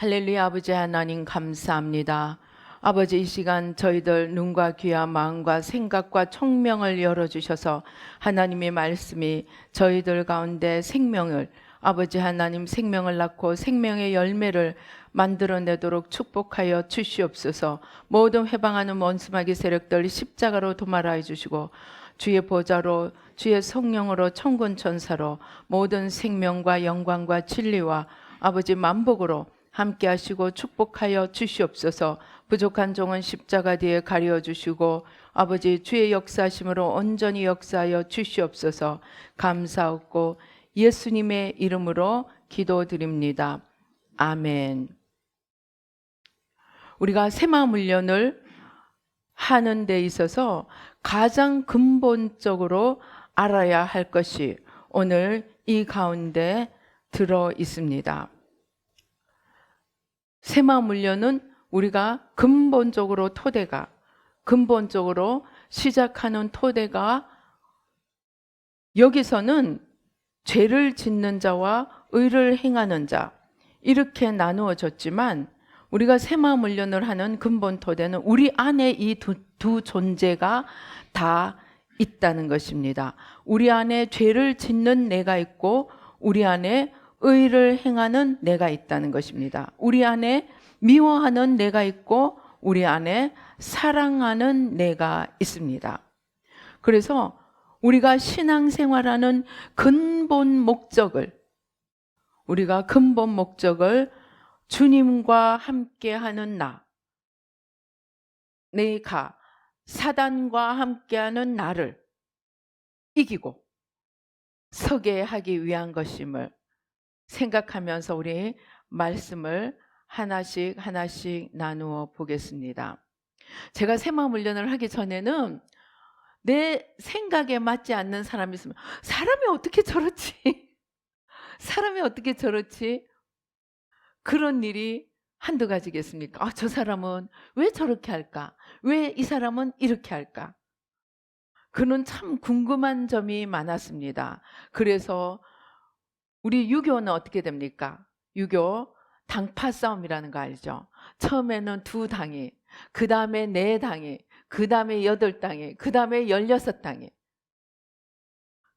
할렐루야. 아버지 하나님 감사합니다. 아버지, 이 시간 저희들 눈과 귀와 마음과 생각과 총명을 열어주셔서 하나님의 말씀이 저희들 가운데 생명을, 아버지 하나님 생명을 낳고 생명의 열매를 만들어내도록 축복하여 주시옵소서. 모든 회방하는 원수마귀 세력들 십자가로 도말하여 주시고 주의 보좌로 주의 성령으로 천군 천사로 모든 생명과 영광과 진리와 아버지 만복으로 함께 하시고 축복하여 주시옵소서. 부족한 종은 십자가 뒤에 가려 주시고 아버지 주의 역사하심으로 온전히 역사하여 주시옵소서. 감사하고 예수님의 이름으로 기도드립니다. 아멘. 우리가 새마음 훈련을 하는 데 있어서 가장 근본적으로 알아야 할 것이 오늘 이 가운데 들어 있습니다. 새마음 훈련은 우리가 근본적으로 시작하는 토대가 여기서는 죄를 짓는 자와 의를 행하는 자 이렇게 나누어졌지만 우리가 새마음 훈련을 하는 근본 토대는 우리 안에 이 두 존재가 다 있다는 것입니다. 우리 안에 죄를 짓는 내가 있고 우리 안에 의를 행하는 내가 있다는 것입니다. 우리 안에 미워하는 내가 있고 우리 안에 사랑하는 내가 있습니다. 그래서 우리가 신앙생활하는 근본 목적을 주님과 함께하는 내가 사단과 함께하는 나를 이기고 서게 하기 위한 것임을 생각하면서 우리 말씀을 하나씩 나누어 보겠습니다. 제가 새마음 훈련을 하기 전에는 내 생각에 맞지 않는 사람이 있으면 사람이 어떻게 저렇지? 그런 일이 한두 가지겠습니까? 저 사람은 왜 저렇게 할까? 왜 이 사람은 이렇게 할까? 그는 참 궁금한 점이 많았습니다. 그래서 우리 유교는 어떻게 됩니까? 유교 당파 싸움이라는 거 알죠? 처음에는 2당이, 그 다음에 4당이, 그 다음에 8당이, 그 다음에 16당이.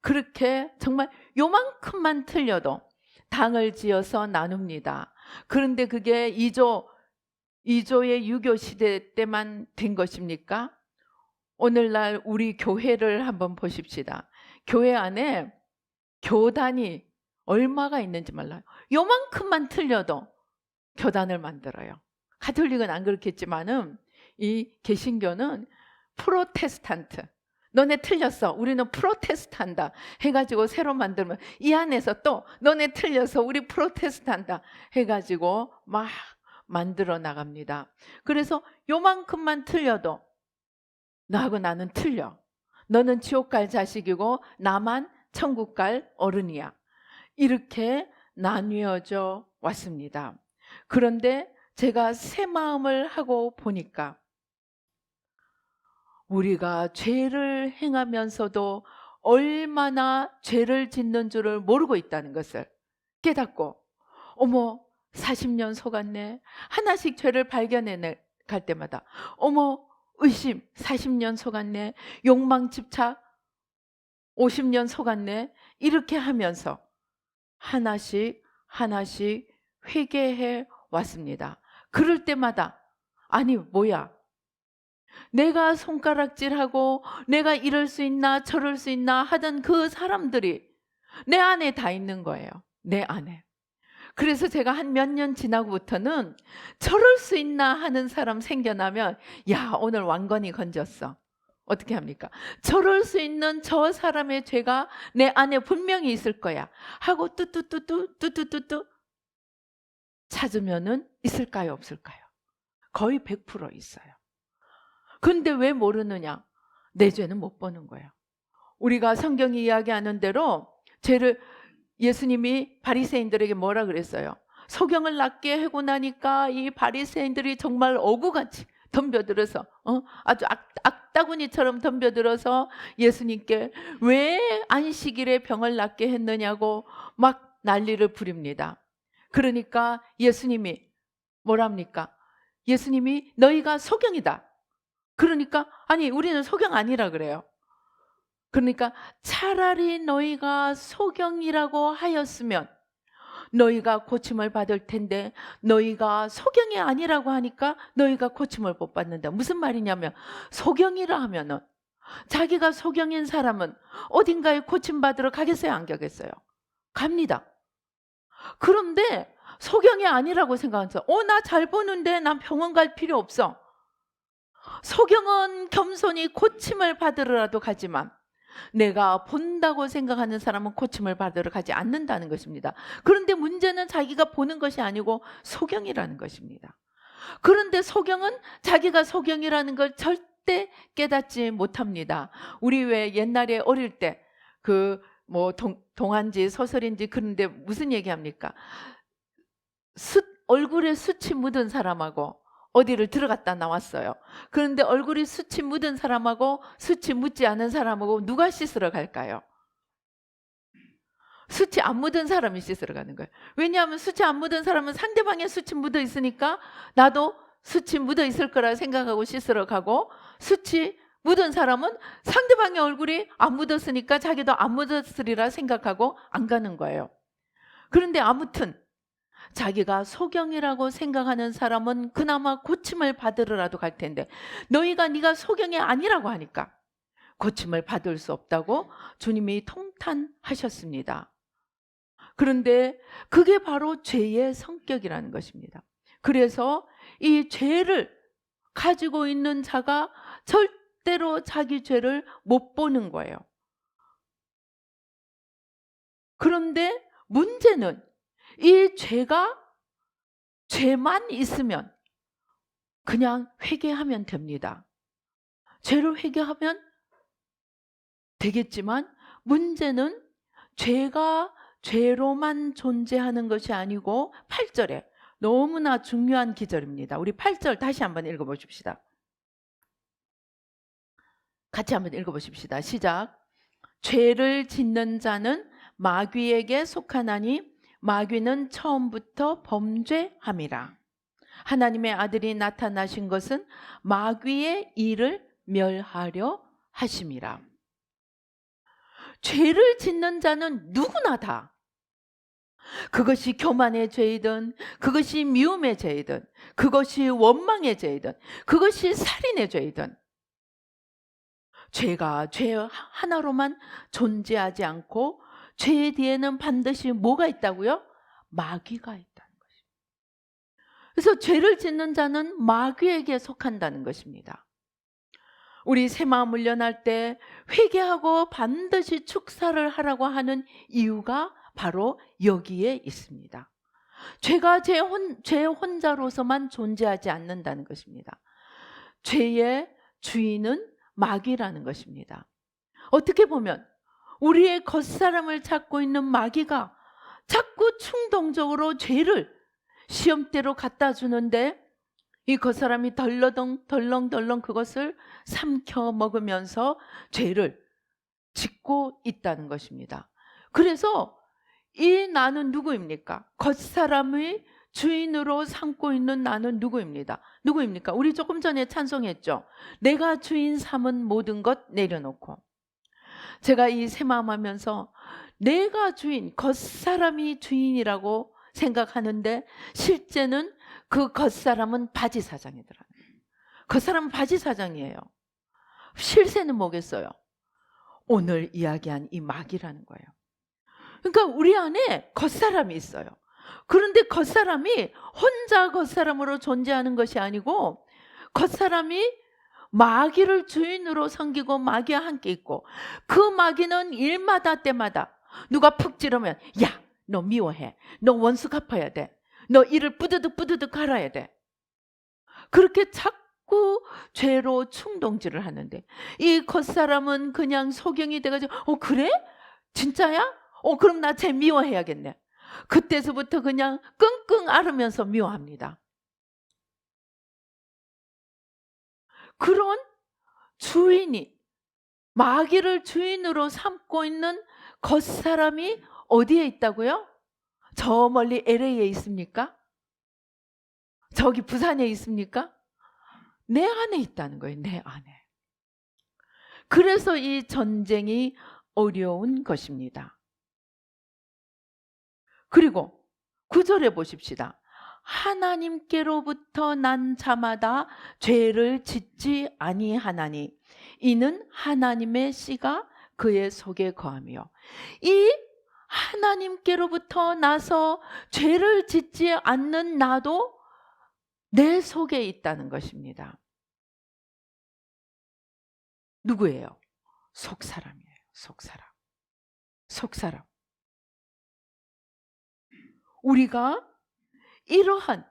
그렇게 정말 요만큼만 틀려도 당을 지어서 나눕니다. 그런데 그게 2조의 유교 시대 때만 된 것입니까? 오늘날 우리 교회를 한번 보십시다. 교회 안에 교단이 얼마가 있는지 몰라요. 요만큼만 틀려도 교단을 만들어요. 가톨릭은 안 그렇겠지만은 이 개신교는 프로테스탄트, 너네 틀렸어, 우리는 프로테스탄다 해가지고 새로 만들면 이 안에서 또 너네 틀려서 우리 프로테스탄다 해가지고 막 만들어 나갑니다. 그래서 요만큼만 틀려도 너하고 나는 틀려, 너는 지옥 갈 자식이고 나만 천국 갈 어른이야, 이렇게 나뉘어져 왔습니다. 그런데 제가 새 마음을 하고 보니까 우리가 죄를 행하면서도 얼마나 죄를 짓는 줄을 모르고 있다는 것을 깨닫고, 어머 40년 속았네, 하나씩 죄를 발견해 갈 때마다 어머 의심 40년 속았네, 욕망 집착 50년 속았네, 이렇게 하면서 하나씩 회개해 왔습니다. 그럴 때마다 아니 뭐야, 내가 손가락질하고 내가 이럴 수 있나 저럴 수 있나 하던 그 사람들이 내 안에 다 있는 거예요. 내 안에. 그래서 제가 한 몇 년 지나고부터는 저럴 수 있나 하는 사람 생겨나면 야, 오늘 왕건이 건졌어. 어떻게 합니까? 저럴 수 있는 저 사람의 죄가 내 안에 분명히 있을 거야 하고 뚜뚜뚜뚜 찾으면은 있을까요, 없을까요? 거의 100% 있어요. 근데 왜 모르느냐? 내 죄는 못 보는 거예요. 우리가 성경이 이야기하는 대로 죄를, 예수님이 바리새인들에게 뭐라 그랬어요? 소경을 낫게 하고 나니까 이 바리새인들이 정말 어구같이 덤벼들어서 아주 악다구니처럼 덤벼들어서 예수님께 왜 안식일에 병을 낫게 했느냐고 막 난리를 부립니다. 그러니까 예수님이 뭐랍니까? 예수님이 너희가 소경이다. 그러니까 아니 우리는 소경 아니라 그래요. 그러니까 차라리 너희가 소경이라고 하였으면 너희가 고침을 받을 텐데 너희가 소경이 아니라고 하니까 너희가 고침을 못 받는다. 무슨 말이냐면 소경이라 하면은 자기가 소경인 사람은 어딘가에 고침받으러 가겠어요? 안 가겠어요? 갑니다. 그런데 소경이 아니라고 생각해서 나 잘 보는데 난 병원 갈 필요 없어. 소경은 겸손히 고침을 받으러라도 가지만 내가 본다고 생각하는 사람은 고침을 받으러 가지 않는다는 것입니다. 그런데 문제는 자기가 보는 것이 아니고 소경이라는 것입니다. 그런데 소경은 자기가 소경이라는 걸 절대 깨닫지 못합니다. 우리 왜 옛날에 어릴 때 동안지 소설인지 그런데 무슨 얘기합니까? 얼굴에 숯이 묻은 사람하고 어디를 들어갔다 나왔어요. 그런데 얼굴이 숯이 묻은 사람하고 숯이 묻지 않은 사람하고 누가 씻으러 갈까요? 숯이 안 묻은 사람이 씻으러 가는 거예요. 왜냐하면 숯이 안 묻은 사람은 상대방의 숯이 묻어 있으니까 나도 숯이 묻어 있을 거라 생각하고 씻으러 가고, 숯이 묻은 사람은 상대방의 얼굴이 안 묻었으니까 자기도 안 묻었으리라 생각하고 안 가는 거예요. 그런데 아무튼 자기가 소경이라고 생각하는 사람은 그나마 고침을 받으러라도 갈 텐데 네가 소경이 아니라고 하니까 고침을 받을 수 없다고 주님이 통탄하셨습니다. 그런데 그게 바로 죄의 성격이라는 것입니다. 그래서 이 죄를 가지고 있는 자가 절대로 자기 죄를 못 보는 거예요. 그런데 문제는 이 죄만 있으면 그냥 회개하면 됩니다. 죄를 회개하면 되겠지만 문제는 죄가 죄로만 존재하는 것이 아니고 8절에 너무나 중요한 기절입니다. 우리 8절 다시 한번 읽어보십시다. 같이 한번 읽어보십시다. 시작. 죄를 짓는 자는 마귀에게 속하나니 마귀는 처음부터 범죄함이라. 하나님의 아들이 나타나신 것은 마귀의 일을 멸하려 하심이라. 죄를 짓는 자는 누구나 다, 그것이 교만의 죄이든 그것이 미움의 죄이든 그것이 원망의 죄이든 그것이 살인의 죄이든 죄가 죄 하나로만 존재하지 않고 죄 뒤에는 반드시 뭐가 있다고요? 마귀가 있다는 것입니다. 그래서 죄를 짓는 자는 마귀에게 속한다는 것입니다. 우리 새 마음 훈련할 때 회개하고 반드시 축사를 하라고 하는 이유가 바로 여기에 있습니다. 죄가 죄 혼자로서만 존재하지 않는다는 것입니다. 죄의 주인은 마귀라는 것입니다. 어떻게 보면 우리의 겉사람을 찾고 있는 마귀가 자꾸 충동적으로 죄를 시험대로 갖다 주는데 이 겉사람이 덜렁덜렁 그것을 삼켜 먹으면서 죄를 짓고 있다는 것입니다. 그래서 이 나는 누구입니까? 겉사람의 주인으로 삼고 있는 나는 누구입니까? 우리 조금 전에 찬송했죠. 내가 주인 삼은 모든 것 내려놓고. 제가 이 새마음 하면서 내가 주인, 겉사람이 주인이라고 생각하는데 실제는 그 겉사람은 바지사장이더라고요. 겉사람은 바지사장이에요. 실세는 뭐겠어요? 오늘 이야기한 이 마귀라는 거예요. 그러니까 우리 안에 겉사람이 있어요. 그런데 겉사람이 혼자 겉사람으로 존재하는 것이 아니고 겉사람이 마귀를 주인으로 섬기고 마귀와 함께 있고, 그 마귀는 일마다 때마다 누가 푹 찌르면 야, 너 미워해, 너 원수 갚아야 돼, 너 이를 뿌드득 갈아야 돼, 그렇게 자꾸 죄로 충동질을 하는데 이 겉사람은 그냥 소경이 돼가지고 그래? 진짜야? 그럼 나 쟤 미워해야겠네. 그때서부터 그냥 끙끙 앓으면서 미워합니다. 그런 주인이, 마귀를 주인으로 삼고 있는 겉사람이 어디에 있다고요? 저 멀리 LA에 있습니까? 저기 부산에 있습니까? 내 안에 있다는 거예요. 내 안에. 그래서 이 전쟁이 어려운 것입니다. 그리고 9절에 보십시다. 하나님께로부터 난 자마다 죄를 짓지 아니하나니 이는 하나님의 씨가 그의 속에 거하며, 이 하나님께로부터 나서 죄를 짓지 않는 나도 내 속에 있다는 것입니다. 누구예요? 속사람이에요. 속사람. 속사람. 우리가 이러한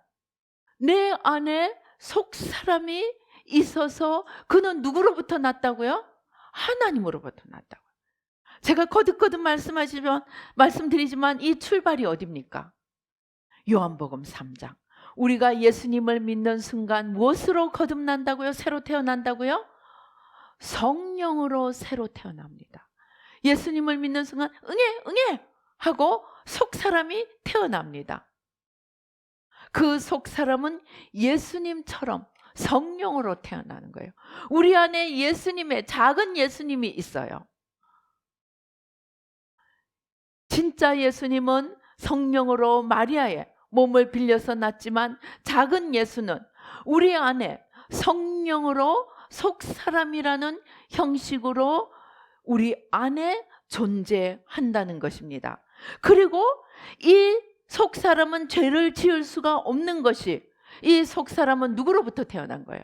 내 안에 속사람이 있어서 그는 누구로부터 났다고요? 하나님으로부터 났다고요. 제가 거듭거듭 말씀드리지만 이 출발이 어디입니까? 요한복음 3장. 우리가 예수님을 믿는 순간 무엇으로 거듭난다고요? 새로 태어난다고요? 성령으로 새로 태어납니다. 예수님을 믿는 순간 응애 하고 속사람이 태어납니다. 그 속사람은 예수님처럼 성령으로 태어나는 거예요. 우리 안에 예수님의, 작은 예수님이 있어요. 진짜 예수님은 성령으로 마리아의 몸을 빌려서 났지만, 작은 예수는 우리 안에 성령으로 속사람이라는 형식으로 우리 안에 존재한다는 것입니다. 그리고 이 속사람은 죄를 지을 수가 없는 것이, 이 속사람은 누구로부터 태어난 거예요?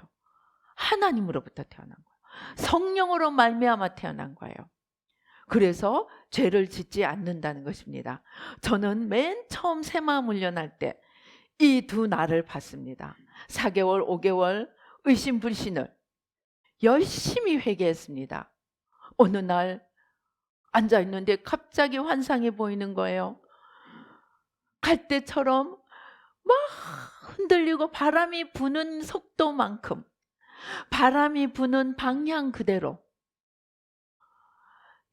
하나님으로부터 태어난 거예요. 성령으로 말미암아 태어난 거예요. 그래서 죄를 짓지 않는다는 것입니다. 저는 맨 처음 새마음 훈련할 때 이 두 날을 봤습니다. 4개월, 5개월 의심불신을 열심히 회개했습니다. 어느 날 앉아있는데 갑자기 환상이 보이는 거예요. 갈대처럼 막 흔들리고, 바람이 부는 속도만큼, 바람이 부는 방향 그대로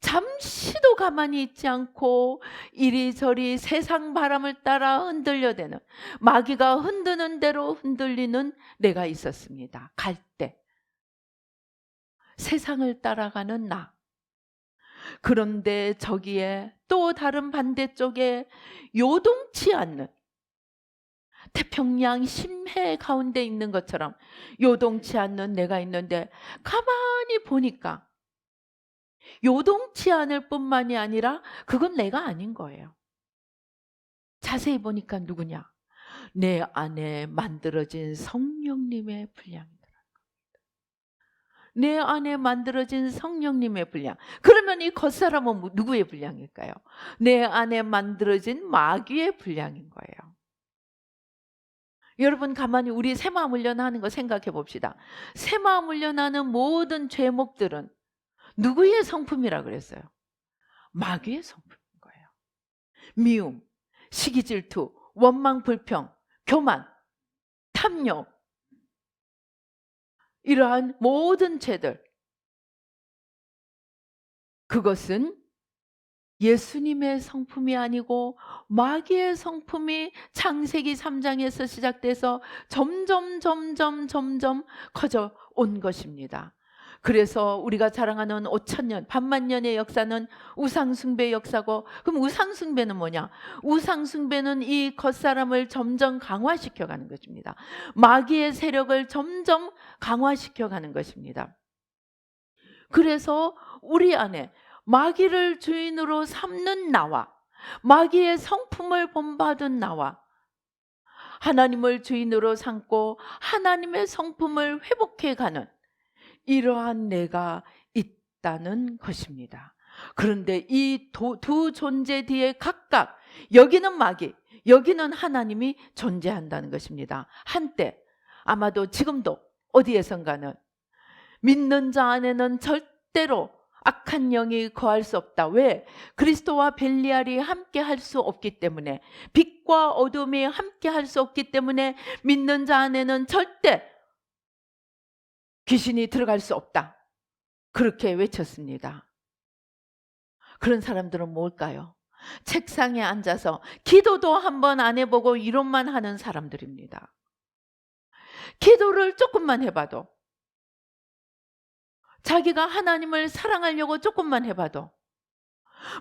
잠시도 가만히 있지 않고 이리저리 세상 바람을 따라 흔들려대는, 마귀가 흔드는 대로 흔들리는 내가 있었습니다. 갈대. 세상을 따라가는 나. 그런데 저기에 또 다른 반대쪽에 요동치 않는, 태평양 심해 가운데 있는 것처럼 요동치 않는 내가 있는데, 가만히 보니까 요동치 않을 뿐만이 아니라 그건 내가 아닌 거예요. 자세히 보니까 누구냐? 내 안에 만들어진 성령님의 분량이더라. 내 안에 만들어진 성령님의 분량. 그러면 이 겉사람은 누구의 분량일까요? 내 안에 만들어진 마귀의 분량인 거예요. 여러분, 가만히 우리 새마음 훈련하는 거 생각해 봅시다. 새마음 훈련하는 모든 죄목들은 누구의 성품이라 그랬어요? 마귀의 성품인 거예요. 미움, 시기 질투, 원망 불평, 교만, 탐욕, 이러한 모든 죄들, 그것은 예수님의 성품이 아니고 마귀의 성품이 창세기 3장에서 시작돼서 점점 커져 온 것입니다. 그래서 우리가 자랑하는 5,000년, 반만년의 역사는 우상숭배 역사고, 그럼 우상숭배는 뭐냐? 우상숭배는 이 겉사람을 점점 강화시켜가는 것입니다. 마귀의 세력을 점점 강화시켜가는 것입니다. 그래서 우리 안에 마귀를 주인으로 삼는 나와, 마귀의 성품을 본받은 나와, 하나님을 주인으로 삼고 하나님의 성품을 회복해가는 이러한 내가 있다는 것입니다. 그런데 이 두 존재 뒤에 각각, 여기는 마귀, 여기는 하나님이 존재한다는 것입니다. 한때, 아마도 지금도 어디에선가는 믿는 자 안에는 절대로 악한 영이 거할 수 없다. 왜? 그리스도와 벨리알이 함께 할 수 없기 때문에, 빛과 어둠이 함께 할 수 없기 때문에 믿는 자 안에는 절대 귀신이 들어갈 수 없다. 그렇게 외쳤습니다. 그런 사람들은 뭘까요? 책상에 앉아서 기도도 한번 안 해보고 이론만 하는 사람들입니다. 기도를 조금만 해봐도, 자기가 하나님을 사랑하려고 조금만 해봐도,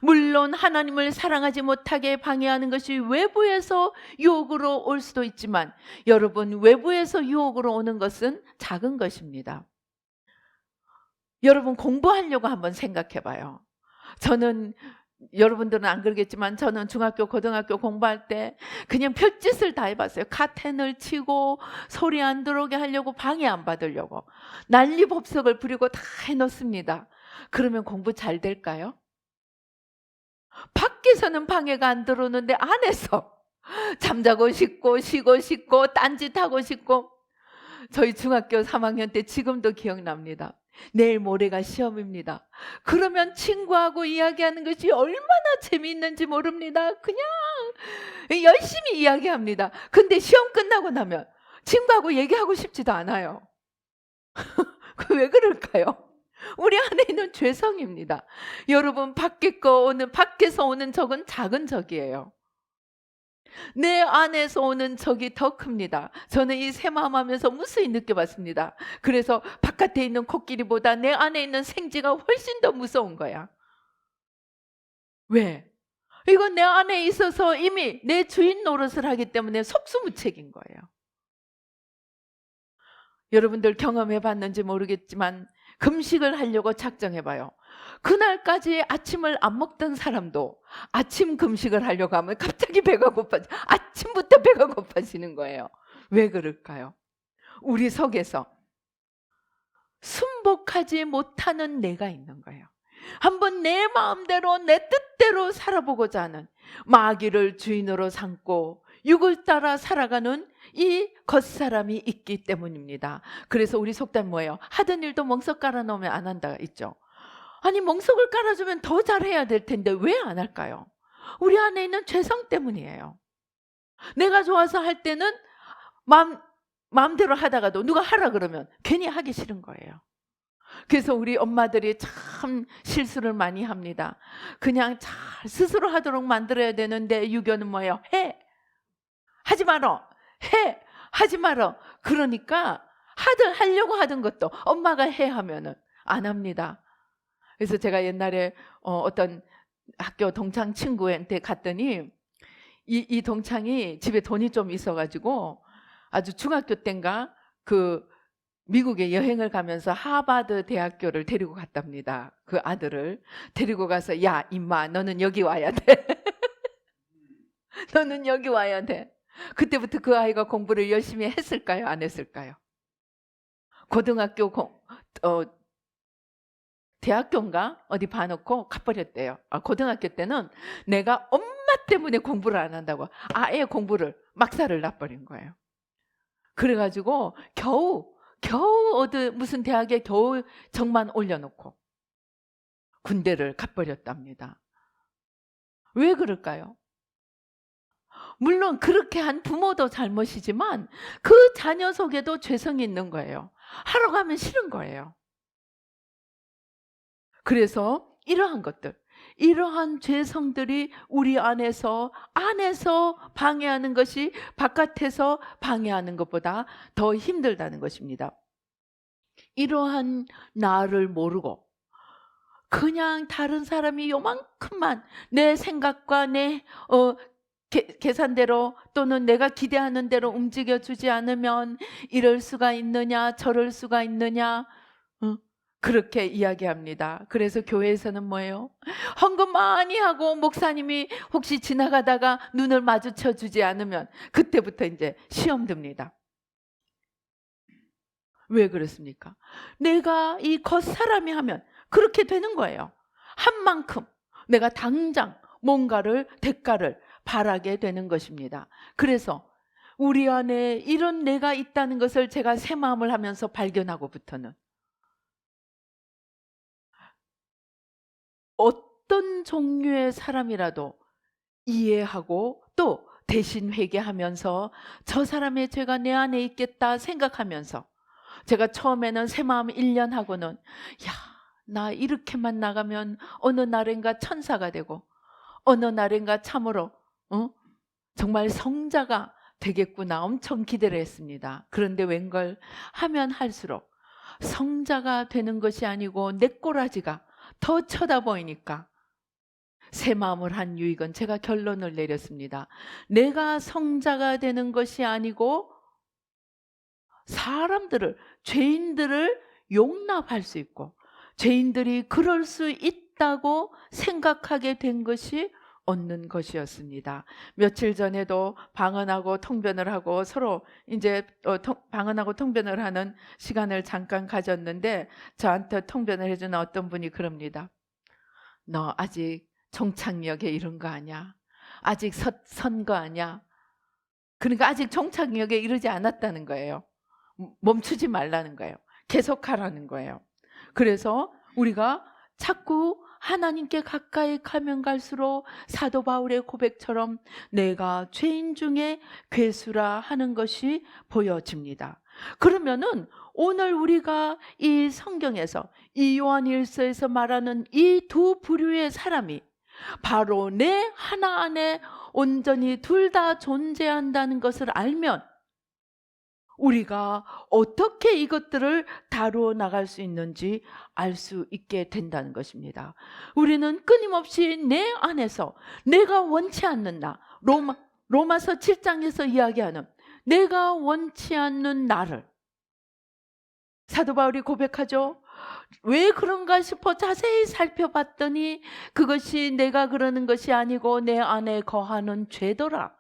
물론 하나님을 사랑하지 못하게 방해하는 것이 외부에서 유혹으로 올 수도 있지만, 여러분, 외부에서 유혹으로 오는 것은 작은 것입니다. 여러분, 공부하려고 한번 생각해 봐요. 저는, 여러분들은 안 그러겠지만 저는 중학교, 고등학교 공부할 때 그냥 별짓을 다 해봤어요. 카텐을 치고 소리 안 들어오게 하려고, 방해 안 받으려고 난리법석을 부리고 다 해놓습니다. 그러면 공부 잘 될까요? 밖에서는 방해가 안 들어오는데 안에서 잠자고 싶고 쉬고 싶고 딴짓하고 싶고. 저희 중학교 3학년 때 지금도 기억납니다. 내일 모레가 시험입니다. 그러면 친구하고 이야기하는 것이 얼마나 재미있는지 모릅니다. 그냥 열심히 이야기합니다. 근데 시험 끝나고 나면 친구하고 얘기하고 싶지도 않아요. 왜 그럴까요? 우리 안에 있는 죄성입니다. 여러분, 밖에서 오는 적은 작은 적이에요. 내 안에서 오는 적이 더 큽니다. 저는 이 새마음 하면서 무수히 느껴봤습니다. 그래서 바깥에 있는 코끼리보다 내 안에 있는 생쥐가 훨씬 더 무서운 거야. 왜? 이건 내 안에 있어서 이미 내 주인 노릇을 하기 때문에 속수무책인 거예요. 여러분들 경험해봤는지 모르겠지만 금식을 하려고 작정해봐요. 그날까지 아침을 안 먹던 사람도 아침 금식을 하려고 하면 갑자기 배가 고파져. 아침부터 배가 고파지는 거예요. 왜 그럴까요? 우리 속에서 순복하지 못하는 내가 있는 거예요. 한번 내 마음대로 내 뜻대로 살아보고자 하는, 마귀를 주인으로 삼고 육을 따라 살아가는 이 겉사람이 있기 때문입니다. 그래서 우리 속담 뭐예요? 하던 일도 멍석 깔아놓으면 안 한다 있죠. 아니, 멍석을 깔아주면 더 잘해야 될 텐데 왜 안 할까요? 우리 안에 있는 죄성 때문이에요. 내가 좋아서 할 때는 마음대로 하다가도 누가 하라 그러면 괜히 하기 싫은 거예요. 그래서 우리 엄마들이 참 실수를 많이 합니다. 그냥 잘 스스로 하도록 만들어야 되는데 유교는 뭐예요? 해! 하지 말어! 해! 하지 말어! 그러니까 하려고 하던 것도 엄마가 해 하면은 안 합니다. 그래서 제가 옛날에 어떤 학교 동창 친구한테 갔더니 이 동창이 집에 돈이 좀 있어가지고 아주 중학교 때인가 그 미국에 여행을 가면서 하버드 대학교를 데리고 갔답니다. 그 아들을 데리고 가서, 야 임마, 너는 여기 와야 돼. 너는 여기 와야 돼. 그때부터 그 아이가 공부를 열심히 했을까요? 안 했을까요? 고등학교 대학교인가 어디 봐놓고 가버렸대요. 고등학교 때는 내가 엄마 때문에 공부를 안 한다고 아예 공부를 막살을 놔버린 거예요. 그래가지고 겨우 무슨 대학에 겨우 정만 올려놓고 군대를 가버렸답니다. 왜 그럴까요? 물론 그렇게 한 부모도 잘못이지만 그 자녀 속에도 죄성이 있는 거예요. 하라고 하면 싫은 거예요. 그래서 이러한 죄성들이 우리 안에서 방해하는 것이 바깥에서 방해하는 것보다 더 힘들다는 것입니다. 이러한 나를 모르고 그냥 다른 사람이 요만큼만 내 생각과 내 계산대로 또는 내가 기대하는 대로 움직여주지 않으면 이럴 수가 있느냐 저럴 수가 있느냐 그렇게 이야기합니다. 그래서 교회에서는 뭐예요? 헌금 많이 하고 목사님이 혹시 지나가다가 눈을 마주쳐 주지 않으면 그때부터 이제 시험 듭니다. 왜 그렇습니까? 내가 이 겉사람이 하면 그렇게 되는 거예요. 한 만큼 내가 당장 뭔가를 대가를 바라게 되는 것입니다. 그래서 우리 안에 이런 내가 있다는 것을 제가 새 마음을 하면서 발견하고부터는 어떤 종류의 사람이라도 이해하고 또 대신 회개하면서 저 사람의 죄가 내 안에 있겠다 생각하면서, 제가 처음에는 새 마음 1년 하고는 나 이렇게만 나가면 어느 날인가 천사가 되고 어느 날인가 참으로 정말 성자가 되겠구나 엄청 기대를 했습니다. 그런데 웬걸 하면 할수록 성자가 되는 것이 아니고 내 꼬라지가 더 쳐다 보이니까 새 마음을 한 유익은 제가 결론을 내렸습니다. 내가 성자가 되는 것이 아니고 사람들을, 죄인들을 용납할 수 있고 죄인들이 그럴 수 있다고 생각하게 된 것이 얻는 것이었습니다. 며칠 전에도 방언하고 통변을 하고 서로 이제 방언하고 통변을 하는 시간을 잠깐 가졌는데 저한테 통변을 해주는 어떤 분이 그럽니다. 너 아직 종착역에 이른 거 아니야? 아직 선 거 아니야? 그러니까 아직 종착역에 이르지 않았다는 거예요. 멈추지 말라는 거예요. 계속하라는 거예요. 그래서 우리가 자꾸 하나님께 가까이 가면 갈수록 사도 바울의 고백처럼 내가 죄인 중에 괴수라 하는 것이 보여집니다. 그러면은 오늘 우리가 이 성경에서 이 요한일서에서 말하는 이 두 부류의 사람이 바로 내 하나 안에 온전히 둘 다 존재한다는 것을 알면 우리가 어떻게 이것들을 다루어 나갈 수 있는지 알 수 있게 된다는 것입니다. 우리는 끊임없이 내 안에서 내가 원치 않는 나, 로마서 7장에서 이야기하는 내가 원치 않는 나를 사도 바울이 고백하죠. 왜 그런가 싶어 자세히 살펴봤더니 그것이 내가 그러는 것이 아니고 내 안에 거하는 죄더라.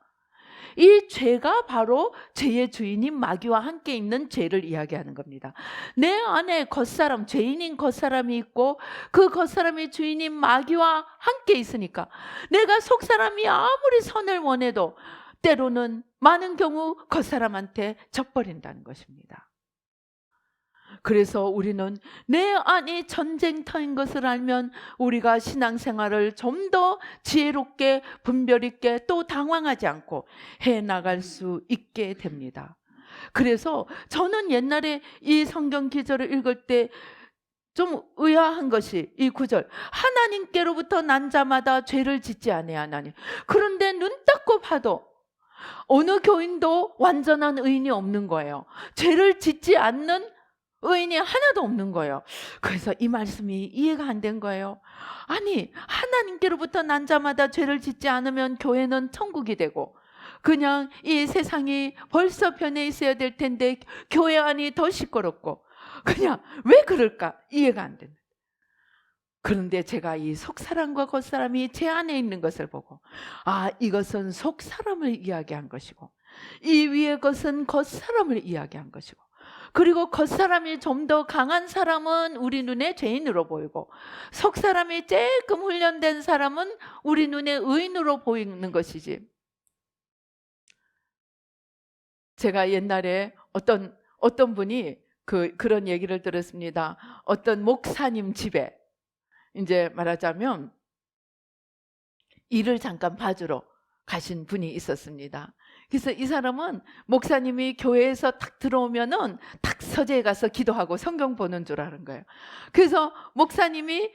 이 죄가 바로 죄의 주인인 마귀와 함께 있는 죄를 이야기하는 겁니다. 내 안에 겉사람, 죄인인 겉사람이 있고 그 겉사람이 주인인 마귀와 함께 있으니까 내가 속사람이 아무리 선을 원해도 때로는 많은 경우 겉사람한테 져버린다는 것입니다. 그래서 우리는 내 안이 전쟁터인 것을 알면 우리가 신앙생활을 좀 더 지혜롭게 분별 있게 또 당황하지 않고 해나갈 수 있게 됩니다. 그래서 저는 옛날에 이 성경 기절을 읽을 때 좀 의아한 것이 이 구절, 하나님께로부터 난 자마다 죄를 짓지 아니하나니. 그런데 눈 닦고 봐도 어느 교인도 완전한 의인이 없는 거예요. 죄를 짓지 않는 의인이 하나도 없는 거예요. 그래서 이 말씀이 이해가 안 된 거예요. 아니, 하나님께로부터 난 자마다 죄를 짓지 않으면 교회는 천국이 되고 그냥 이 세상이 벌써 변해 있어야 될 텐데 교회 안이 더 시끄럽고 그냥 왜 그럴까 이해가 안 됩니다. 그런데 제가 이 속사람과 겉사람이 제 안에 있는 것을 보고 이것은 속사람을 이야기한 것이고 이 위의 것은 겉사람을 이야기한 것이고 그리고 겉사람이 좀 더 강한 사람은 우리 눈에 죄인으로 보이고 속사람이 조금 훈련된 사람은 우리 눈에 의인으로 보이는 것이지. 제가 옛날에 어떤 분이 그런 얘기를 들었습니다. 어떤 목사님 집에 이제 말하자면 일을 잠깐 봐주러 가신 분이 있었습니다. 그래서 이 사람은 목사님이 교회에서 딱 들어오면은 딱 서재에 가서 기도하고 성경 보는 줄 아는 거예요. 그래서 목사님이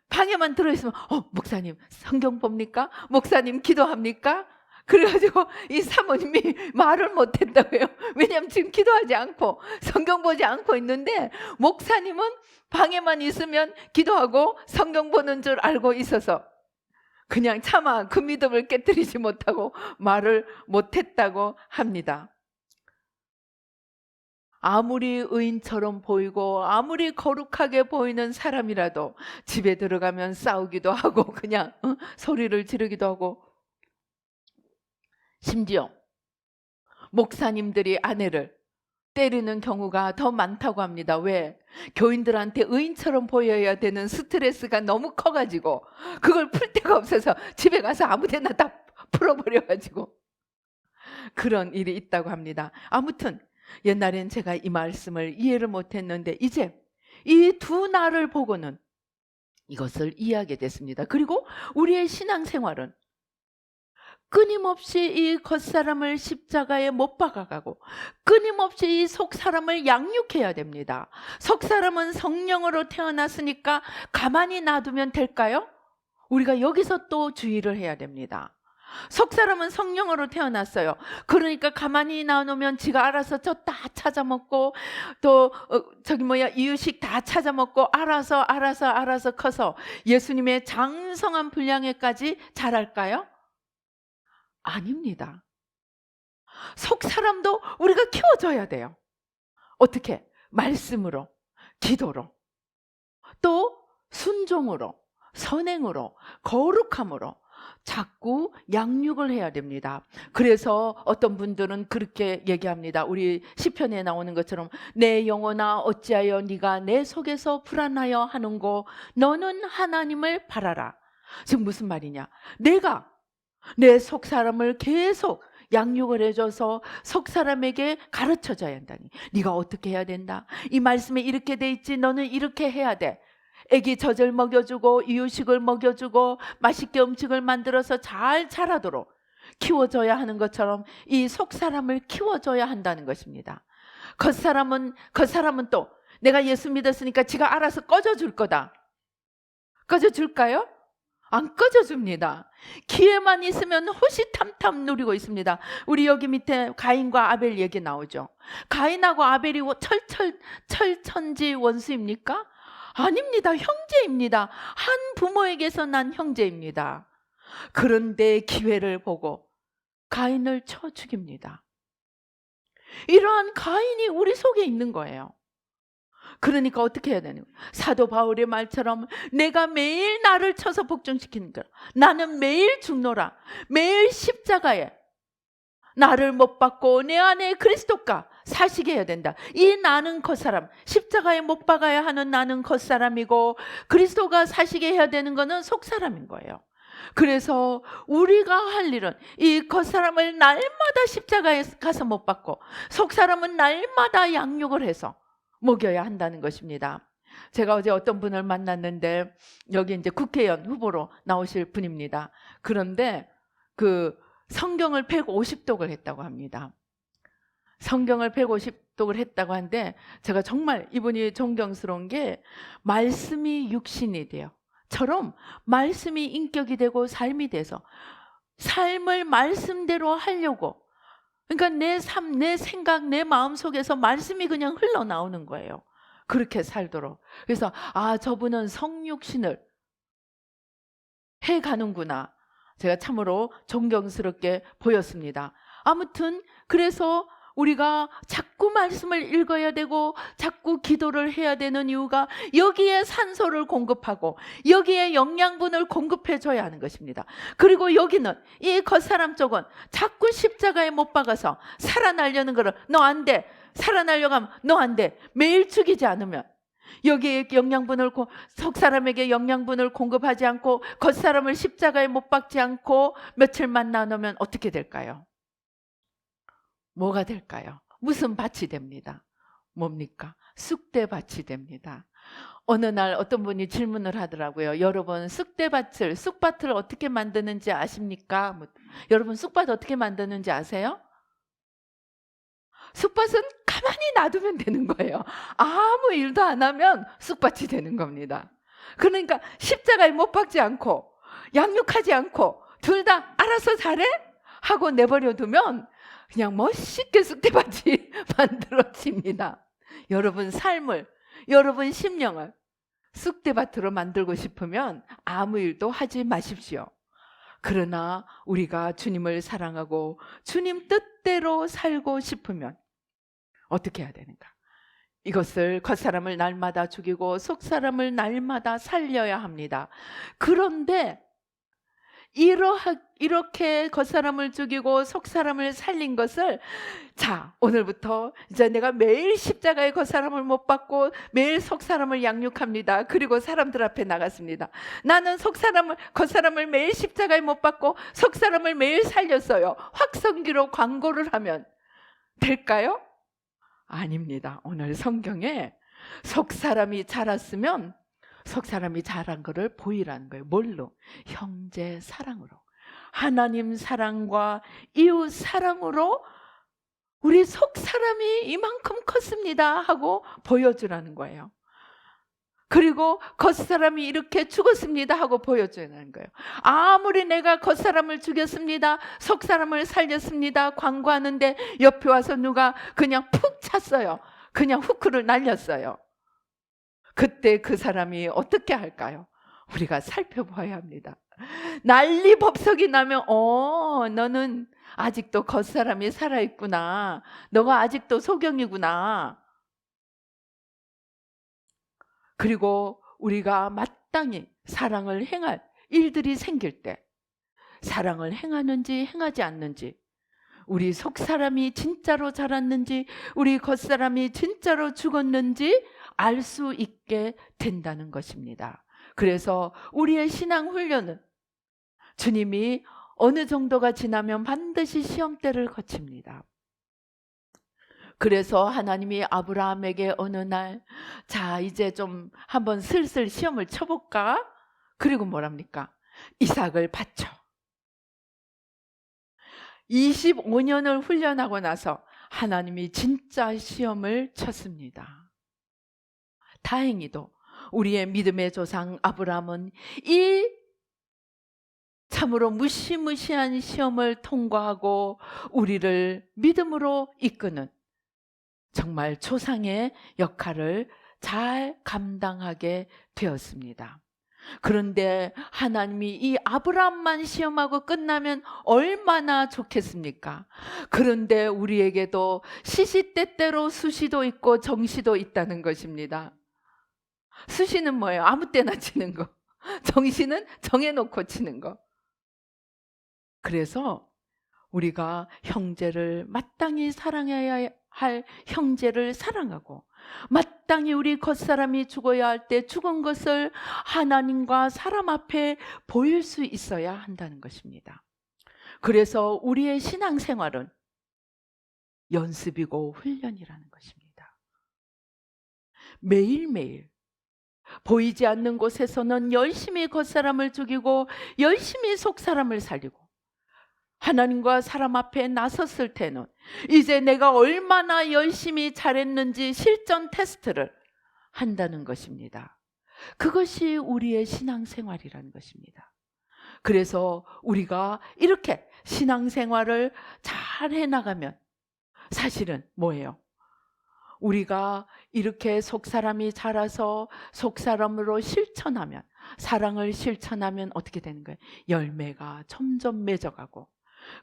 방에만 들어있으면 목사님 성경 봅니까? 목사님 기도합니까? 그래가지고 이 사모님이 말을 못했다고요. 왜냐하면 지금 기도하지 않고 성경 보지 않고 있는데 목사님은 방에만 있으면 기도하고 성경 보는 줄 알고 있어서 그냥 차마 그 믿음을 깨뜨리지 못하고 말을 못했다고 합니다. 아무리 의인처럼 보이고 아무리 거룩하게 보이는 사람이라도 집에 들어가면 싸우기도 하고 그냥 소리를 지르기도 하고 심지어 목사님들이 아내를 때리는 경우가 더 많다고 합니다. 왜? 교인들한테 의인처럼 보여야 되는 스트레스가 너무 커가지고 그걸 풀 데가 없어서 집에 가서 아무 데나 다 풀어버려가지고 그런 일이 있다고 합니다. 아무튼 옛날엔 제가 이 말씀을 이해를 못했는데 이제 이 두 날을 보고는 이것을 이해하게 됐습니다. 그리고 우리의 신앙생활은 끊임없이 이 겉사람을 십자가에 못 박아가고 끊임없이 이 속사람을 양육해야 됩니다. 속사람은 성령으로 태어났으니까 가만히 놔두면 될까요? 우리가 여기서 또 주의를 해야 됩니다. 속 사람은 성령으로 태어났어요. 그러니까 가만히 놔놓으면 지가 알아서 저 다 찾아 먹고 또 이유식 다 찾아 먹고 알아서 커서 예수님의 장성한 분량에까지 자랄까요? 아닙니다. 속 사람도 우리가 키워줘야 돼요. 어떻게? 말씀으로, 기도로, 또 순종으로, 선행으로, 거룩함으로 자꾸 양육을 해야 됩니다. 그래서 어떤 분들은 그렇게 얘기합니다. 우리 시편에 나오는 것처럼 내 영혼아 어찌하여 네가 내 속에서 불안하여 하는고 너는 하나님을 바라라. 지금 무슨 말이냐? 내가 내 속 사람을 계속 양육을 해줘서 속 사람에게 가르쳐줘야 한다니. 네가 어떻게 해야 된다. 이 말씀에 이렇게 돼 있지. 너는 이렇게 해야 돼. 애기 젖을 먹여주고 이유식을 먹여주고 맛있게 음식을 만들어서 잘 자라도록 키워줘야 하는 것처럼 이 속 사람을 키워줘야 한다는 것입니다. 겉사람은 또 내가 예수 믿었으니까 지가 알아서 꺼져줄 거다. 꺼져줄까요? 안 꺼져줍니다. 기회만 있으면 호시탐탐 누리고 있습니다. 우리 여기 밑에 가인과 아벨 얘기 나오죠. 가인하고 아벨이 철천지 원수입니까? 아닙니다. 형제입니다. 한 부모에게서 난 형제입니다. 그런데 기회를 보고 가인을 쳐 죽입니다. 이러한 가인이 우리 속에 있는 거예요. 그러니까 어떻게 해야 되는 거예요? 사도 바울의 말처럼 내가 매일 나를 쳐서 복종시키는 거야. 나는 매일 죽노라. 매일 십자가에 나를 못 박고 내 안에 그리스도가 사시게 해야 된다. 이 나는 겉사람, 십자가에 못 박아야 하는 나는 겉사람이고 그리스도가 사시게 해야 되는 거는 속사람인 거예요. 그래서 우리가 할 일은 이 겉사람을 날마다 십자가에 가서 못 박고 속사람은 날마다 양육을 해서 먹여야 한다는 것입니다. 제가 어제 어떤 분을 만났는데 여기 이제 국회의원 후보로 나오실 분입니다. 그런데 그 성경을 150독을 했다고 합니다. 성경을 150독을 했다고 하는데 제가 정말 이분이 존경스러운 게 말씀이 육신이 돼요. 처럼 말씀이 인격이 되고 삶이 돼서 삶을 말씀대로 하려고 그러니까 내 삶, 내 생각, 내 마음 속에서 말씀이 그냥 흘러나오는 거예요. 그렇게 살도록. 그래서 저분은 성육신을 해가는구나. 제가 참으로 존경스럽게 보였습니다. 아무튼 그래서 우리가 자꾸 말씀을 읽어야 되고 자꾸 기도를 해야 되는 이유가 여기에 산소를 공급하고 여기에 영양분을 공급해 줘야 하는 것입니다. 그리고 여기는 이 겉사람 쪽은 자꾸 십자가에 못 박아서 살아나려는 거를 너 안 돼. 살아나려고 하면 너 안 돼. 매일 죽이지 않으면 여기에 속사람에게 영양분을 공급하지 않고 겉사람을 십자가에 못 박지 않고 며칠만 나누면 어떻게 될까요? 뭐가 될까요? 무슨 밭이 됩니다. 뭡니까? 쑥대밭이 됩니다. 어느 날 어떤 분이 질문을 하더라고요. 여러분 쑥밭을 어떻게 만드는지 아십니까? 여러분 쑥밭 어떻게 만드는지 아세요? 쑥밭은 가만히 놔두면 되는 거예요. 아무 일도 안 하면 쑥밭이 되는 겁니다. 그러니까 십자가에 못 박지 않고 양육하지 않고 둘 다 알아서 잘해? 하고 내버려 두면 그냥 멋있게 쑥대밭이 만들어집니다. 여러분 삶을, 여러분 심령을 쑥대밭으로 만들고 싶으면 아무 일도 하지 마십시오. 그러나 우리가 주님을 사랑하고 주님 뜻대로 살고 싶으면 어떻게 해야 되는가? 이것을 겉사람을 날마다 죽이고 속사람을 날마다 살려야 합니다. 그런데 이렇게 겉사람을 죽이고 속사람을 살린 것을 오늘부터 이제 내가 매일 십자가에 겉사람을 못 박고 매일 속사람을 양육합니다. 그리고 사람들 앞에 나갔습니다. 나는 겉사람을 매일 십자가에 못 박고 속사람을 매일 살렸어요. 확성기로 광고를 하면 될까요? 아닙니다. 오늘 성경에 속사람이 자랐으면 속사람이 자란 거를 보이라는 거예요. 뭘로? 형제 사랑으로. 하나님 사랑과 이웃 사랑으로 우리 속사람이 이만큼 컸습니다 하고 보여주라는 거예요. 그리고 겉사람이 이렇게 죽었습니다 하고 보여주는 거예요. 아무리 내가 겉사람을 죽였습니다, 속사람을 살렸습니다 광고하는데 옆에 와서 누가 그냥 푹 찼어요. 그냥 후크를 날렸어요. 그때 그 사람이 어떻게 할까요? 우리가 살펴봐야 합니다. 난리 법석이 나면 너는 아직도 겉사람이 살아있구나. 너가 아직도 소경이구나. 그리고 우리가 마땅히 사랑을 행할 일들이 생길 때 사랑을 행하는지 행하지 않는지, 우리 속사람이 진짜로 자랐는지 우리 겉사람이 진짜로 죽었는지 알 수 있게 된다는 것입니다. 그래서 우리의 신앙 훈련은 주님이 어느 정도가 지나면 반드시 시험대를 거칩니다. 그래서 하나님이 아브라함에게 어느 날, 자 이제 좀 한번 슬슬 시험을 쳐볼까? 그리고 뭐랍니까? 이삭을 바쳐. 25년을 훈련하고 나서 하나님이 진짜 시험을 쳤습니다. 다행히도 우리의 믿음의 조상 아브라함은 이 참으로 무시무시한 시험을 통과하고 우리를 믿음으로 이끄는 정말 조상의 역할을 잘 감당하게 되었습니다. 그런데 하나님이 이 아브라함만 시험하고 끝나면 얼마나 좋겠습니까? 그런데 우리에게도 시시때때로 수시도 있고 정시도 있다는 것입니다. 수시는 뭐예요? 아무 때나 치는 거. 정시는 정해놓고 치는 거. 그래서 우리가 형제를 마땅히 사랑해야 할 형제를 사랑하고, 마땅히 우리 겉사람이 죽어야 할 때 죽은 것을 하나님과 사람 앞에 보일 수 있어야 한다는 것입니다. 그래서 우리의 신앙생활은 연습이고 훈련이라는 것입니다. 매일매일 보이지 않는 곳에서는 열심히 겉사람을 죽이고 열심히 속사람을 살리고, 하나님과 사람 앞에 나섰을 때는 이제 내가 얼마나 열심히 잘했는지 실전 테스트를 한다는 것입니다. 그것이 우리의 신앙생활이라는 것입니다. 그래서 우리가 이렇게 신앙생활을 잘 해나가면 사실은 뭐예요? 우리가 이렇게 속사람이 자라서 속사람으로 실천하면, 사랑을 실천하면 어떻게 되는 거예요? 열매가 점점 맺어가고,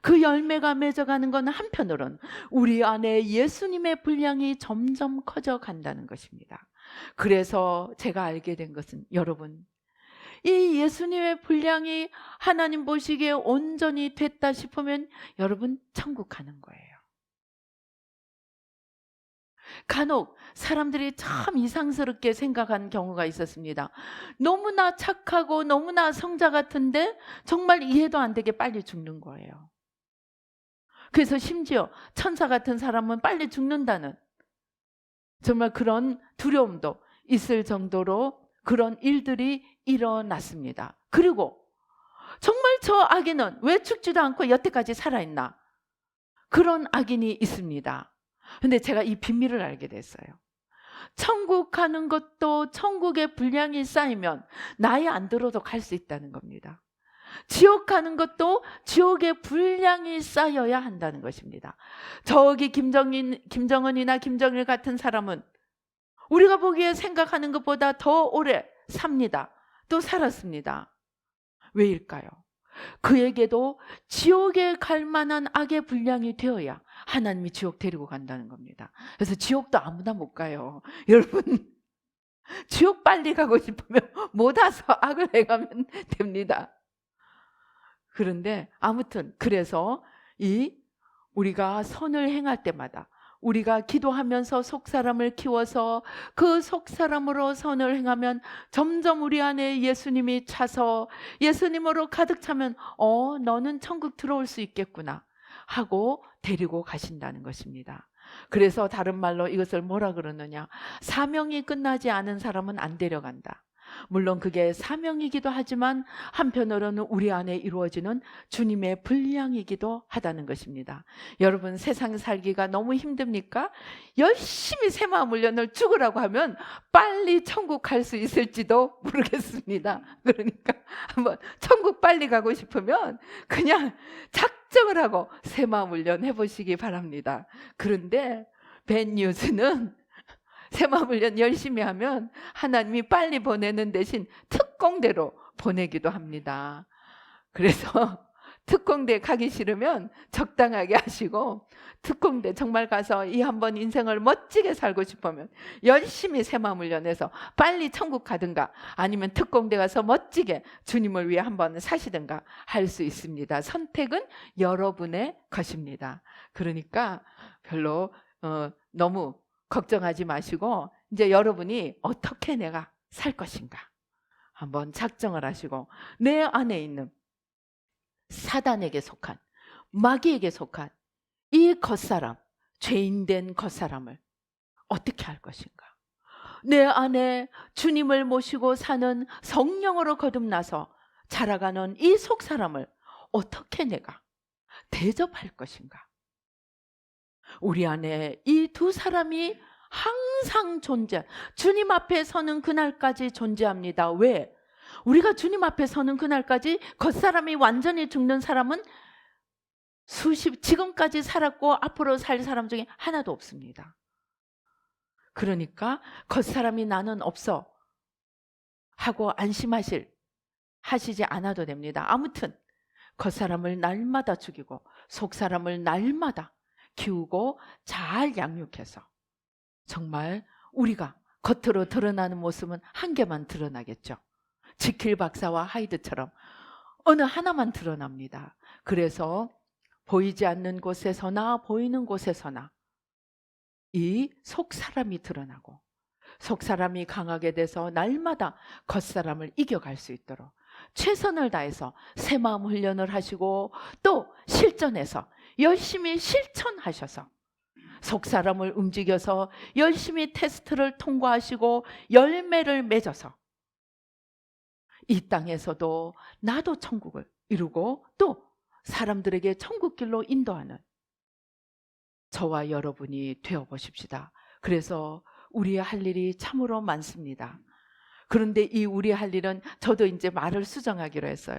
그 열매가 맺어가는 건 한편으로는 우리 안에 예수님의 분량이 점점 커져간다는 것입니다. 그래서 제가 알게 된 것은, 여러분, 이 예수님의 분량이 하나님 보시기에 온전히 됐다 싶으면 여러분 천국 가는 거예요. 간혹 사람들이 참 이상스럽게 생각하는 경우가 있었습니다. 너무나 착하고 너무나 성자 같은데 정말 이해도 안 되게 빨리 죽는 거예요. 그래서 심지어 천사 같은 사람은 빨리 죽는다는 정말 그런 두려움도 있을 정도로 그런 일들이 일어났습니다. 그리고 정말 저 악인은 왜 죽지도 않고 여태까지 살아있나? 그런 악인이 있습니다. 근데 제가 이 비밀을 알게 됐어요. 천국 가는 것도 천국의 분량이 쌓이면 나이 안 들어도 갈 수 있다는 겁니다. 지옥 가는 것도 지옥의 분량이 쌓여야 한다는 것입니다. 저기 김정은이나 김정일 같은 사람은 우리가 보기에 생각하는 것보다 더 오래 삽니다. 또 살았습니다. 왜일까요? 그에게도 지옥에 갈 만한 악의 분량이 되어야 하나님이 지옥 데리고 간다는 겁니다. 그래서 지옥도 아무나 못 가요. 여러분, 지옥 빨리 가고 싶으면 못 와서 악을 해가면 됩니다. 그런데 아무튼 그래서 우리가 선을 행할 때마다 우리가 기도하면서 속사람을 키워서 그 속사람으로 선을 행하면 점점 우리 안에 예수님이 차서 예수님으로 가득 차면 너는 천국 들어올 수 있겠구나 하고 데리고 가신다는 것입니다. 그래서 다른 말로 이것을 뭐라 그러느냐, 사명이 끝나지 않은 사람은 안 데려간다. 물론 그게 사명이기도 하지만 한편으로는 우리 안에 이루어지는 주님의 분량이기도 하다는 것입니다. 여러분, 세상 살기가 너무 힘듭니까? 열심히 새 마음 훈련을 죽으라고 하면 빨리 천국 갈 수 있을지도 모르겠습니다. 그러니까 한번 천국 빨리 가고 싶으면 그냥 작정을 하고 새 마음 훈련 해보시기 바랍니다. 그런데 밴뉴스는 새 마음 훈련 열심히 하면 하나님이 빨리 보내는 대신 특공대로 보내기도 합니다. 그래서 특공대 가기 싫으면 적당하게 하시고, 특공대 정말 가서 이 한번 인생을 멋지게 살고 싶으면 열심히 새 마음 훈련해서 빨리 천국 가든가, 아니면 특공대 가서 멋지게 주님을 위해 한번 사시든가 할 수 있습니다. 선택은 여러분의 것입니다. 그러니까 별로 너무 걱정하지 마시고, 이제 여러분이 어떻게 내가 살 것인가 한번 작정을 하시고, 내 안에 있는 사단에게 속한, 마귀에게 속한 이 겉사람, 죄인된 겉사람을 어떻게 할 것인가, 내 안에 주님을 모시고 사는 성령으로 거듭나서 자라가는 이 속사람을 어떻게 내가 대접할 것인가. 우리 안에 이 두 사람이 항상 주님 앞에 서는 그날까지 존재합니다. 왜? 우리가 주님 앞에 서는 그날까지 겉사람이 완전히 죽는 사람은 지금까지 살았고 앞으로 살 사람 중에 하나도 없습니다. 그러니까 겉사람이 나는 없어 하고 하시지 않아도 됩니다. 아무튼 겉사람을 날마다 죽이고 속사람을 날마다 키우고 잘 양육해서 정말 우리가 겉으로 드러나는 모습은 한 개만 드러나겠죠. 지킬 박사와 하이드처럼 어느 하나만 드러납니다. 그래서 보이지 않는 곳에서나 보이는 곳에서나 이 속사람이 드러나고, 속사람이 강하게 돼서 날마다 겉사람을 이겨갈 수 있도록 최선을 다해서 새 마음 훈련을 하시고, 또 실전에서 열심히 실천하셔서 속사람을 움직여서 열심히 테스트를 통과하시고 열매를 맺어서 이 땅에서도 나도 천국을 이루고 또 사람들에게 천국길로 인도하는 저와 여러분이 되어보십시다. 그래서 우리의 할 일이 참으로 많습니다. 그런데 이 우리 할 일은, 저도 이제 말을 수정하기로 했어요.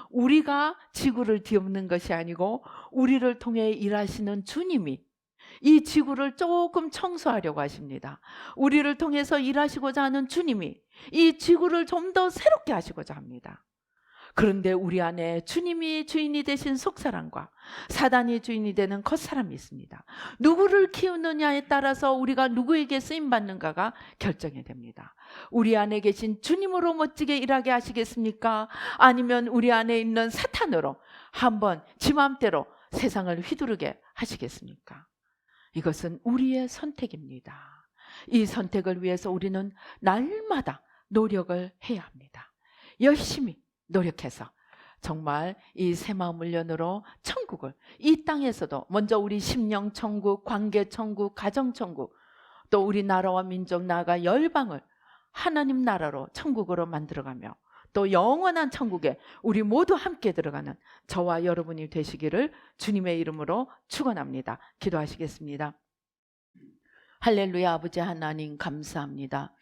우리가 지구를 뒤엎는 것이 아니고 우리를 통해 일하시는 주님이 이 지구를 조금 청소하려고 하십니다. 우리를 통해서 일하시고자 하는 주님이 이 지구를 좀 더 새롭게 하시고자 합니다. 그런데 우리 안에 주님이 주인이 되신 속사람과 사단이 주인이 되는 겉사람이 있습니다. 누구를 키우느냐에 따라서 우리가 누구에게 쓰임받는가가 결정이 됩니다. 우리 안에 계신 주님으로 멋지게 일하게 하시겠습니까? 아니면 우리 안에 있는 사탄으로 한번 지 맘대로 세상을 휘두르게 하시겠습니까? 이것은 우리의 선택입니다. 이 선택을 위해서 우리는 날마다 노력을 해야 합니다. 열심히 노력해서 정말 이 새마음 훈련으로 천국을 이 땅에서도 먼저 우리 심령천국, 관계천국, 가정천국, 또 우리 나라와 민족 나아가 열방을 하나님 나라로 천국으로 만들어가며 또 영원한 천국에 우리 모두 함께 들어가는 저와 여러분이 되시기를 주님의 이름으로 축원합니다. 기도하시겠습니다. 할렐루야. 아버지 하나님 감사합니다.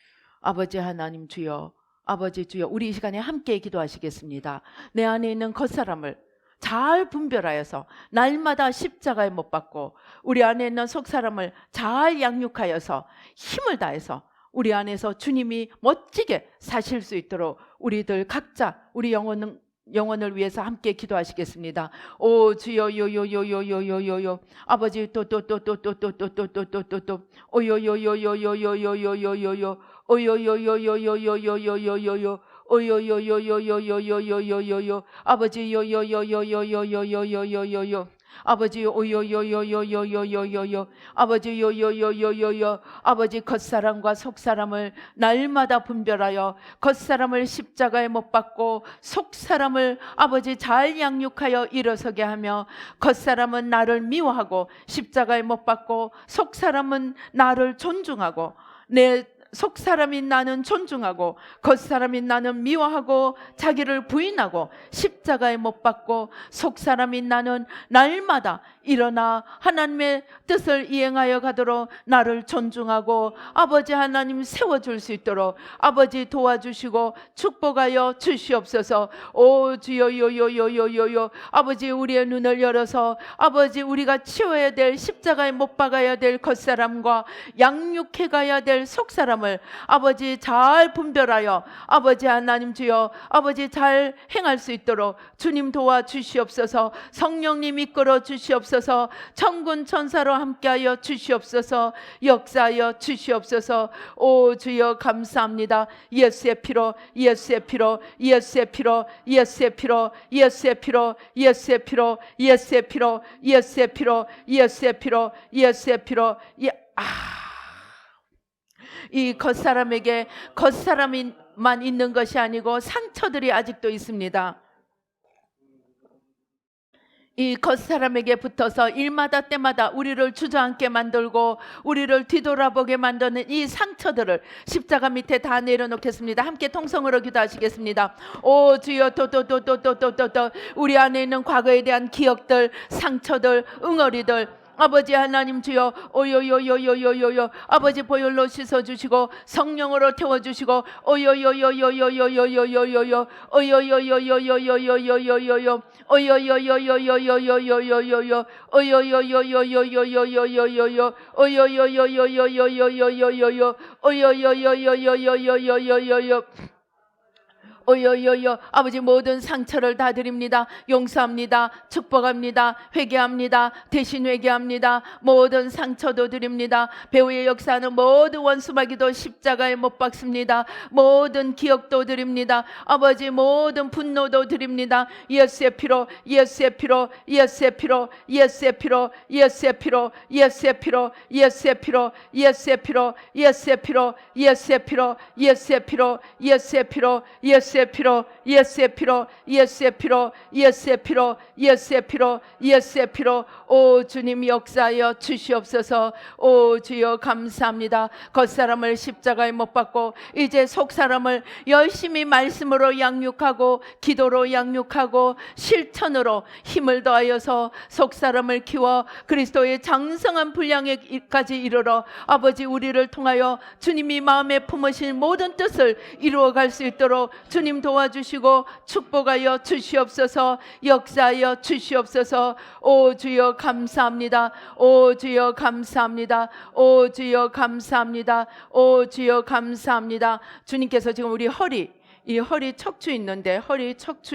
아버지 하나님 주여, 아버지 주여, 우리 이 시간에 함께 기도하시겠습니다. 내 안에 있는 겉사람을 잘 분별하여서 날마다 십자가에 못 박고, 우리 안에 있는 속사람을 잘 양육하여서 힘을 다해서 우리 안에서 주님이 멋지게 사실 수 있도록 우리들 각자 우리 영혼을 위해서 함께 기도하시겠습니다. 오 주여, 요요요요요요요요, 아버지 또또또또또또또또또또또 오요요요요요요요요요요 오요요요요요요요요요요 오요요요요요요요요요요 아버지 요요요요요요요요요요 아버지 오요요요요요요요요 아버지 요요요요요요 아버지 겉사람과 속사람을 날마다 분별하여 겉사람을 십자가에 못 박고 속사람을 아버지 잘 양육하여 일어서게 하며, 겉사람은 나를 미워하고 십자가에 못 박고 속사람은 나를 존중하고 내 속사람인 나는 존중하고 겉사람인 나는 미워하고 자기를 부인하고 십자가에 못 박고 속사람인 나는 날마다 일어나 하나님의 뜻을 이행하여 가도록 나를 존중하고 아버지 하나님 세워줄 수 있도록 아버지 도와주시고 축복하여 주시옵소서. 오 주여 요요요요요요 아버지 우리의 눈을 열어서 아버지 우리가 치워야 될 십자가에 못 박아야 될 겉사람과 양육해 가야 될 속사람을 아버지 잘 분별하여 아버지 하나님 주여 아버지 잘 행할 수 있도록 주님 도와주시옵소서. 성령님 이끌어 주시옵소서. 천군 천사로 함께하여 주시옵소서. 역사하여 주시옵소서. 오 주여 감사합니다. 예수의 피로 예수의 피로 예수의 피로 예수의 피로 예수의 피로 예수의 피로 예수의 피로 예수의 피로 예수의 피로 예수의 피로 이 겉사람에게 겉사람만 있는 것이 아니고 상처들이 아직도 있습니다. 이 겉사람에게 붙어서 일마다 때마다 우리를 주저앉게 만들고 우리를 뒤돌아보게 만드는 이 상처들을 십자가 밑에 다 내려놓겠습니다. 함께 통성으로 기도하시겠습니다. 오 주여 도도도도도도도 우리 안에 있는 과거에 대한 기억들 상처들 응어리들 아버지 하나님 주여 오요요요요요요요 아버지 보혈로 씻어주시고 성령으로 태워주시고 오요요요요요요요요요요 오요요요요요요요요요요 오요요요요요요요요요요 오요요요요요요요요요요 오요요요요요요요요요요 오요요요요요요요요요요 오요요요 아버지 모든 상처를 다 드립니다. 용서합니다. 축복합니다. 회개합니다. 대신 회개합니다. 모든 상처도 드립니다. 배후의 역사하는 모든 원수마귀도 십자가에 못 박습니다. 모든 기억도 드립니다. 아버지 모든 분노도 드립니다. 예수의 피로 예수의 피로 예수의 피로 예수의 피로 예수의 피로 예수의 피로 예수의 피로 예수의 피로 예수의 피로 예수의 피로 예수의 피로 예수의 피로 예수의 피로 예수의 피로 예수의 피로 예수의 피로 예수의 피로 예수의 피로 오 주님 역사하여 주시옵소서. 오 주여 감사합니다. 겉사람을 십자가에 못 박고 이제 속사람을 열심히 말씀으로 양육하고 기도로 양육하고 실천으로 힘을 더하여서 속사람을 키워 그리스도의 장성한 분량에까지 이르러 아버지 우리를 통하여 주님이 마음에 품으신 모든 뜻을 이루어갈 수 있도록 주님 도와주시고 축복하여 주시옵소서. 역사하여 주시옵소서. 오 주여 감사합니다. 오 주여 감사합니다. 오 주여 감사합니다. 오 주여 감사합니다. 주님께서 지금 우리 이 허리 척추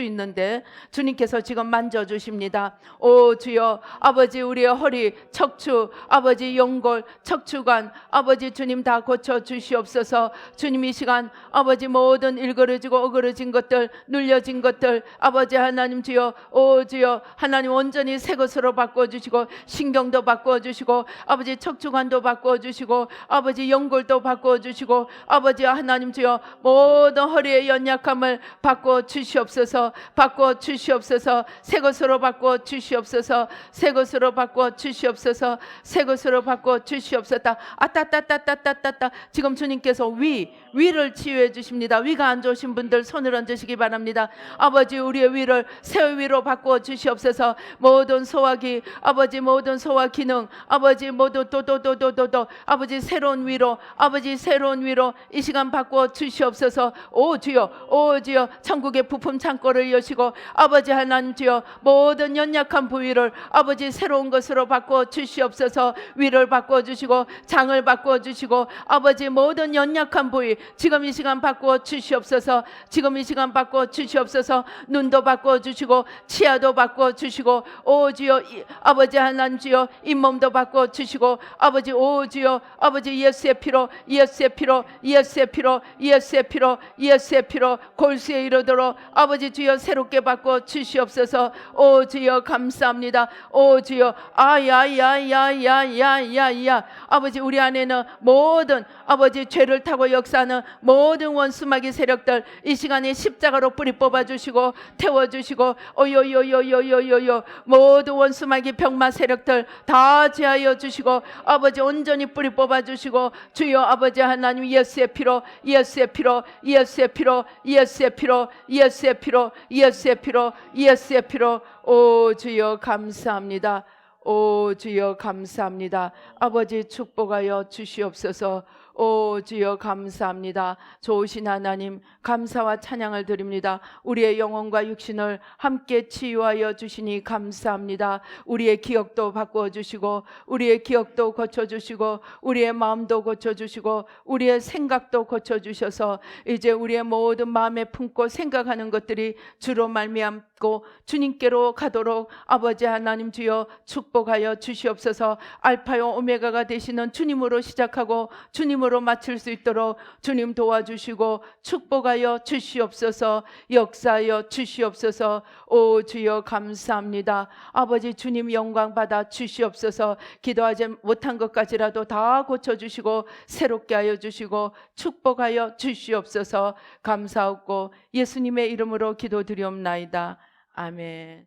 있는데 주님께서 지금 만져주십니다. 오 주여 아버지 우리의 허리 척추 아버지 연골 척추관 아버지 주님 다 고쳐주시옵소서. 주님 이 시간 아버지 모든 일그러지고 어그러진 것들 눌려진 것들 아버지 하나님 주여 오 주여 하나님 온전히 새 것으로 바꿔주시고 신경도 바꿔주시고 아버지 척추관도 바꿔주시고 아버지 연골도 바꿔주시고 아버지 하나님 주여 모든 허리의 연약함을 바꿔 주시옵소서. 바꿔 주시옵소서. 새 것으로 바꿔 주시옵소서. 새 것으로 바꿔 주시옵소서. 새 것으로 바꿔 주시옵소서. 아따따따따따따따 지금 주님께서 위를 치유해 주십니다. 위가 안 좋으신 분들 손을 얹으시기 바랍니다. 아버지 우리의 위를 새 위로 바꿔 주시옵소서. 모든 소화기 아버지 모든 소화 기능 아버지 모두 도도도도도도 아버지 새로운 위로 아버지 새로운 위로 이 시간 바꿔 주시옵소서. 오 주여 오 주여 천국의 부품 창고를 여시고 아버지 하나님 주여 모든 연약한 부위를 아버지 새로운 것으로 바꿔 주시옵소서. 위를 바꿔 주시고 장을 바꿔 주시고 아버지 모든 연약한 부위 지금 이 시간 바꿔 주시옵소서. 지금 이 시간 바꿔 주시옵소서. 눈도 바꿔 주시고 치아도 바꿔 주시고 오 주여 아버지 하나님 주여 잇몸도 바꿔 주시고 아버지 오 주여 아버지 예수의 피로 예수의 피로 예수의 피로 예수의 피로 예수의 피로 피로 골수에 이르도록 아버지 주여 새롭게 바꿔 주시옵소서. 오 주여 감사합니다. 오 주여 아야야야야야야야 아버지 우리 안에는 모든 아버지 죄를 타고 역사하는 모든 원수마귀 세력들 이 시간에 십자가로 뿌리 뽑아주시고 태워주시고 오요요요요요요요 모든 원수마귀 병마 세력들 다 제하여 주시고 아버지 온전히 뿌리 뽑아주시고 주여 아버지 하나님 예수의 피로 예수의 피로 예수의 피로 예수의 피로 예수의 피로 예수의 피로 예수의 피로 오 주여 감사합니다. 오 주여 감사합니다. 아버지 축복하여 주시옵소서. 오 주여 감사합니다. 좋으신 하나님 감사와 찬양을 드립니다. 우리의 영혼과 육신을 함께 치유하여 주시니 감사합니다. 우리의 기억도 바꾸어 주시고 우리의 기억도 고쳐 주시고 우리의 마음도 고쳐 주시고 우리의 생각도 고쳐 주셔서 이제 우리의 모든 마음에 품고 생각하는 것들이 주로 말미암고 주님께로 가도록 아버지 하나님 주여 축복하여 주시옵소서. 알파요 오메가가 되시는 주님으로 시작하고 주님으로 마칠 수 있도록 주님 도와주시고 축복하여 주시옵소서. 역사하여 주시옵소서. 오 주여 감사합니다. 아버지 주님 영광 받아 주시옵소서. 기도하지 못한 것까지라도 다 고쳐주시고 새롭게 하여 주시고 축복하여 주시옵소서. 감사하고 예수님의 이름으로 기도드리옵나이다. 아멘.